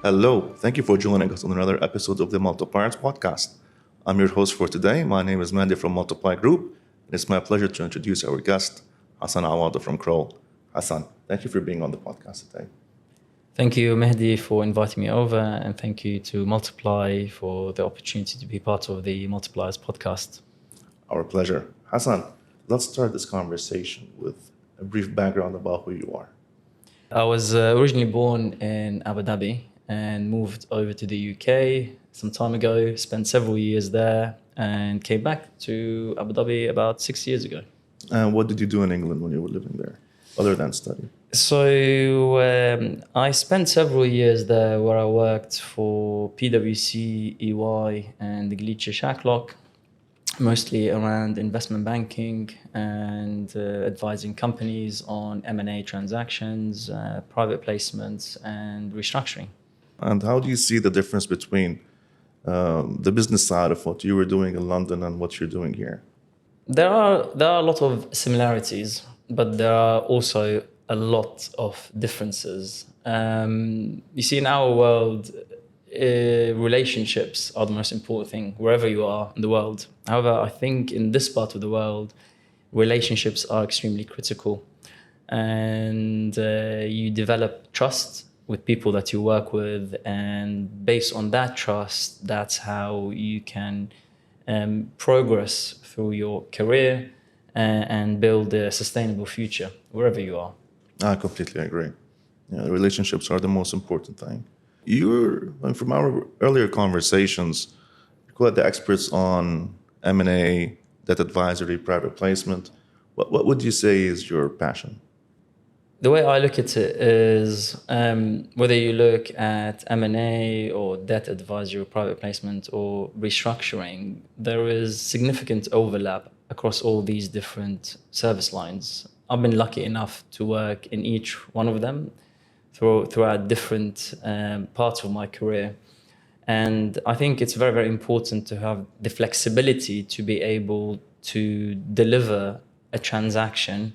Hello, thank you for joining us on another episode of the Multipliers podcast. I'm your host for today. My name is Mandy from Multiply Group, and it's my pleasure to introduce our guest, Hassan Awada from Kroll. Hassan, thank you for being on the podcast today. Thank you, Mehdi, for inviting me over, and thank you to Multiply for the opportunity to be part of the Multipliers podcast. Our pleasure. Hassan, let's start this conversation with a brief background about who you are. I was originally born in Abu Dhabi and moved over to the UK some time ago, spent several years there, and came back to Abu Dhabi about 6 years ago. And what did you do in England when you were living there, other than study? So I spent several years there where I worked for PwC, EY, and the Gleacher Shacklock, mostly around investment banking and advising companies on M&A transactions, private placements, and restructuring. And how do you see the difference between the business side of what you were doing in London and what you're doing here? There are a lot of similarities, but there are also a lot of differences. You see, in our world, relationships are the most important thing wherever you are in the world. However, I think in this part of the world, relationships are extremely critical, and you develop trust with people that you work with, and based on that trust, that's how you can progress through your career and build a sustainable future wherever you are. I completely agree. Yeah, relationships are the most important thing. From our earlier conversations, you're quite the experts on M&A, debt advisory, private placement. What would you say is your passion? The way I look at it is whether you look at M&A or debt advisory, private placement or restructuring, there is significant overlap across all these different service lines. I've been lucky enough to work in each one of them throughout different parts of my career. And I think it's very, very important to have the flexibility to be able to deliver a transaction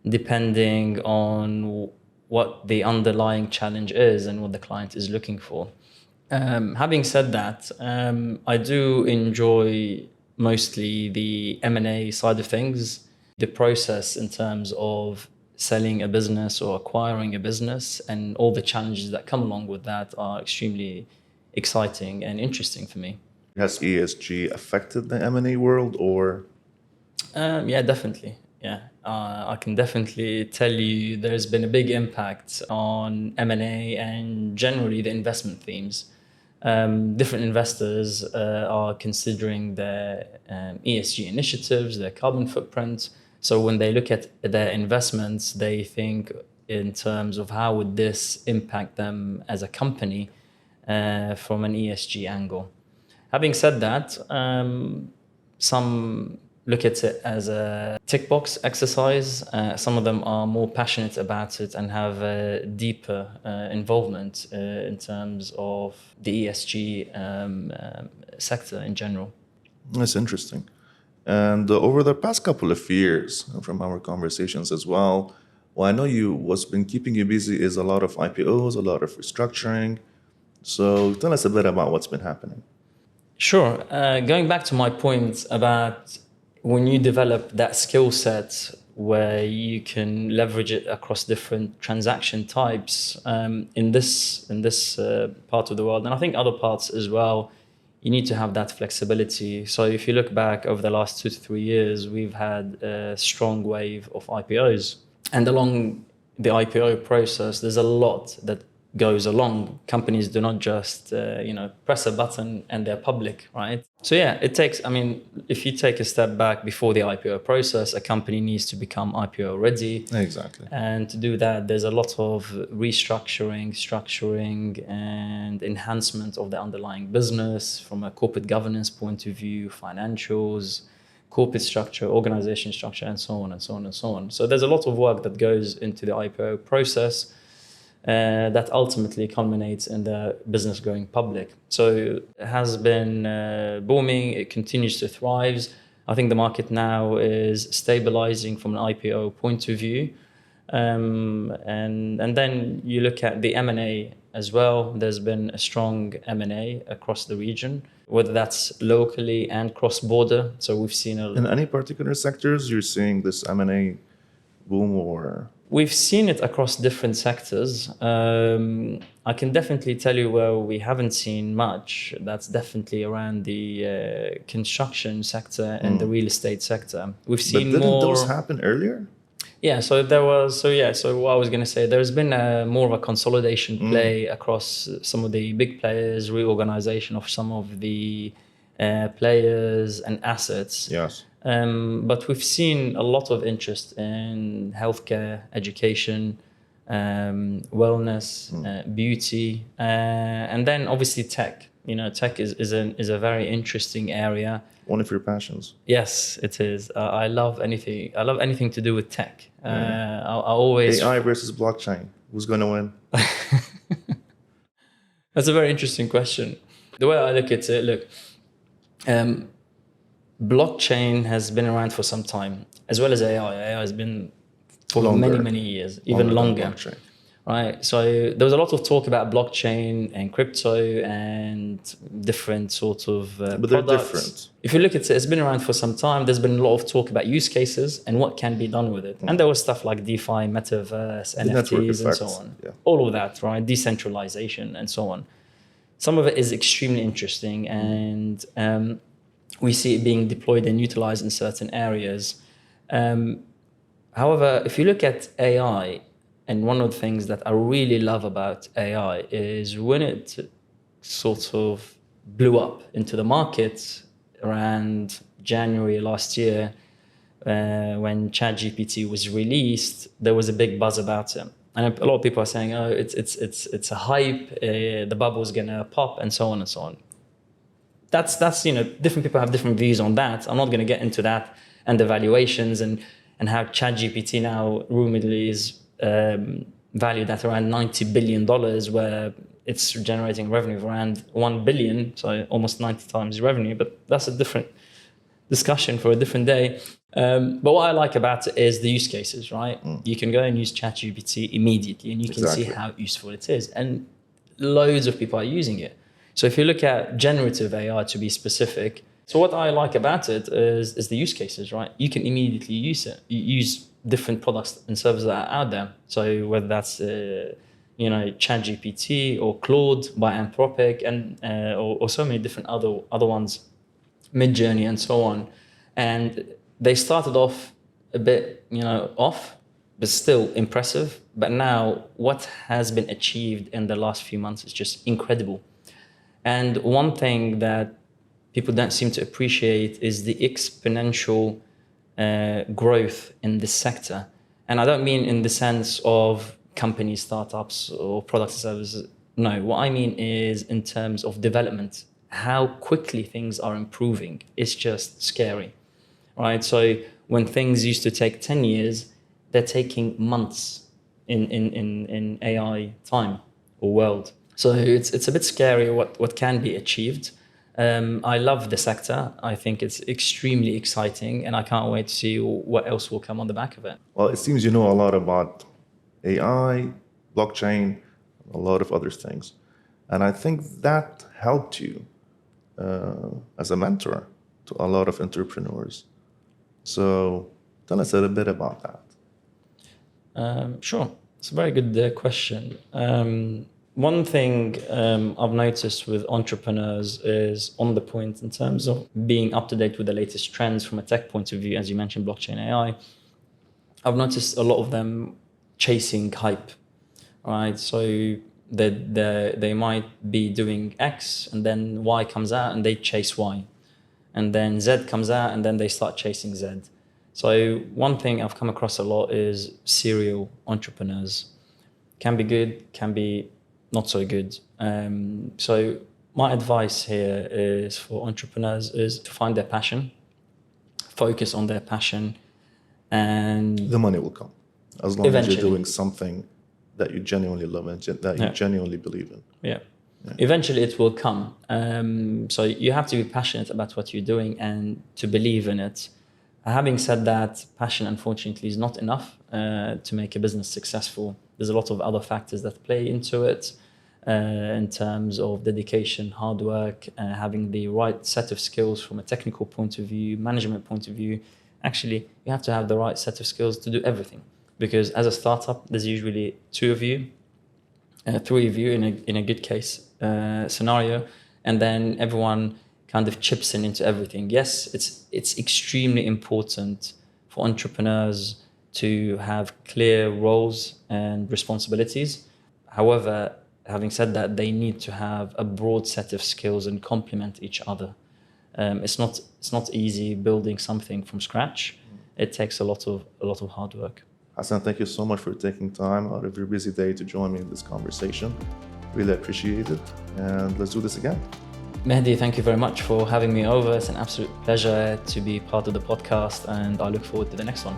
depending on what the underlying challenge is and what the client is looking for. Having said that, I do enjoy mostly the M&A side of things. The process in terms of selling a business or acquiring a business and all the challenges that come along with that are extremely exciting and interesting for me. Has ESG affected the M&A world or? Yeah, definitely. Yeah, I can definitely tell you there's been a big impact on M&A and generally the investment themes. Different investors are considering their ESG initiatives, their carbon footprint. So when they look at their investments, they think in terms of how would this impact them as a company from an ESG angle. Having said that, some look at it as a tick box exercise. Some of them are more passionate about it and have a deeper involvement in terms of the ESG sector in general. That's interesting. And over the past couple of years, from our conversations as well, I know what's been keeping you busy is a lot of IPOs, a lot of restructuring. So tell us a bit about what's been happening. Sure. Going back to my point about when you develop that skill set where you can leverage it across different transaction types in this part of the world, and I think other parts as well, you need to have that flexibility. So if you look back over the last 2 to 3 years, we've had a strong wave of IPOs. And along the IPO process, there's a lot that goes along. Companies do not just, press a button and they're public, right? So yeah, if you take a step back before the IPO process, a company needs to become IPO ready. Exactly. And to do that, there's a lot of restructuring, structuring, and enhancement of the underlying business from a corporate governance point of view, financials, corporate structure, organization structure, and so on and so on and so on. So there's a lot of work that goes into the IPO process that ultimately culminates in the business going public. So it has been booming. It continues to thrive. I think the market now is stabilizing from an IPO point of view. And then you look at the M&A as well. There's been a strong M&A across the region, whether that's locally and cross-border. So we've seen In any particular sectors, you're seeing this M&A boom or? We've seen it across different sectors. I can definitely tell you where we haven't seen much. That's definitely around the construction sector and the real estate sector. We've seen But didn't more. those happen earlier? Yeah, so there was. So what I was going to say, there's been more of a consolidation play across some of the big players, reorganization of some of the players and assets. Yes. But we've seen a lot of interest in healthcare, education, wellness, beauty, and then obviously tech. Tech is a very interesting area. One of your passions. Yes, it is. I love anything. I love anything to do with tech. I always AI versus blockchain. Who's going to win? That's a very interesting question. The way I look at it, blockchain has been around for some time, as well as AI. AI has been for Longer. many years, even longer. Right. So there was a lot of talk about blockchain and crypto and different sort of But they're products. different. If you look at it, it's been around for some time. There's been a lot of talk about use cases and what can be done with it. And there was stuff like DeFi, metaverse, NFTs, and so on. Yeah. All of that, right? Decentralization and so on. Some of it is extremely interesting, and we see it being deployed and utilized in certain areas. However, if you look at AI, and one of the things that I really love about AI is when it sort of blew up into the market around January last year, when ChatGPT was released, there was a big buzz about it. And a lot of people are saying, oh, it's a hype, the bubble's gonna pop, and so on and so on. That's different people have different views on that. I'm not gonna get into that and the valuations and how ChatGPT now rumoredly is valued at around $90 billion, where it's generating revenue of around 1 billion, so almost 90 times revenue, but that's a different discussion for a different day. But what I like about it is the use cases, right? You can go and use ChatGPT immediately and you can see how useful it is. And loads of people are using it. So if you look at generative AI to be specific, so what I like about it is the use cases, right? You can immediately use it. You use different products and services that are out there. So whether that's ChatGPT or Claude by Anthropic, and or so many different other ones, Midjourney and so on. And they started off a bit, off, but still impressive. But now what has been achieved in the last few months is just incredible. And one thing that people don't seem to appreciate is the exponential growth in this sector. And I don't mean in the sense of companies, startups, or products and services. No, what I mean is in terms of development, how quickly things are improving. It's just scary, right? So when things used to take 10 years, they're taking months in AI time or world. So it's a bit scary what can be achieved. I love the sector. I think it's extremely exciting, and I can't wait to see what else will come on the back of it. Well, it seems you know a lot about AI, blockchain, a lot of other things. And I think that helped you as a mentor to a lot of entrepreneurs. So tell us a little bit about that. Sure. It's a very good question. One thing I've noticed with entrepreneurs is on the point in terms of being up to date with the latest trends from a tech point of view, as you mentioned, blockchain, AI. I've noticed a lot of them chasing hype, right? So they might be doing X and then Y comes out and they chase Y. And then Z comes out and then they start chasing Z. So one thing I've come across a lot is serial entrepreneurs. Can be good, can be not so good. So my advice here is for entrepreneurs is to find their passion, focus on their passion, and the money will come as long eventually. as you're doing something that you genuinely love and that you genuinely believe in. Yeah. Eventually it will come. So you have to be passionate about what you're doing and to believe in it. Having said that, passion unfortunately is not enough to make a business successful. There's a lot of other factors that play into it. in terms of dedication, hard work, having the right set of skills from a technical point of view, management point of view. Actually, you have to have the right set of skills to do everything. Because as a startup, there's usually 2 of you, 3 of you in a good case scenario, and then everyone kind of chips into everything. Yes, it's extremely important for entrepreneurs to have clear roles and responsibilities. However, having said that, they need to have a broad set of skills and complement each other. It's not easy building something from scratch. It takes a lot of hard work. Hassan, thank you so much for taking time out of your busy day to join me in this conversation. Really appreciate it, and let's do this again. Mehdi, thank you very much for having me over. It's an absolute pleasure to be part of the podcast, and I look forward to the next one.